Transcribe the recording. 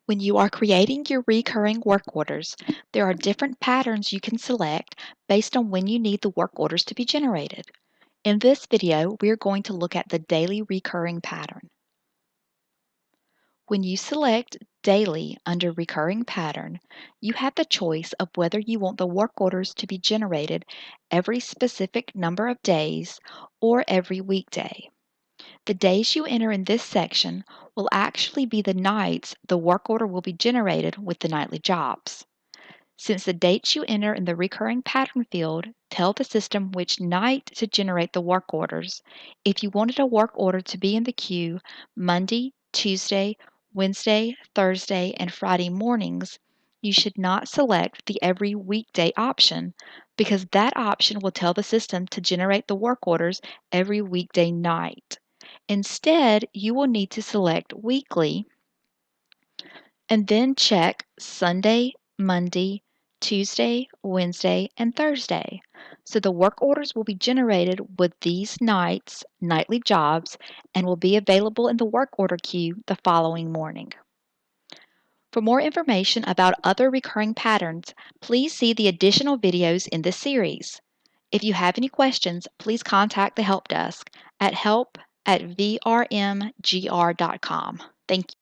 When you are creating your recurring work orders, there are different patterns you can select based on when you need the work orders to be generated. In this video, we're going to look at the daily recurring pattern. When you select Daily under Recurring Pattern, you have the choice of whether you want the work orders to be generated every specific number of days or every weekday. The days you enter in this section will actually be the nights the work order will be generated with the nightly jobs. Since the dates you enter in the recurring pattern field tell the system which night to generate the work orders, if you wanted a work order to be in the queue Monday, Tuesday, Wednesday, Thursday, and Friday mornings, you should not select the every weekday option because that option will tell the system to generate the work orders every weekday night. Instead, you will need to select weekly and then check Sunday, Monday, Tuesday, Wednesday, and Thursday. So the work orders will be generated with these nightly jobs, and will be available in the work order queue the following morning. For more information about other recurring patterns, please see the additional videos in this series. If you have any questions, please contact the help desk at help@vrmgr.com. Thank you.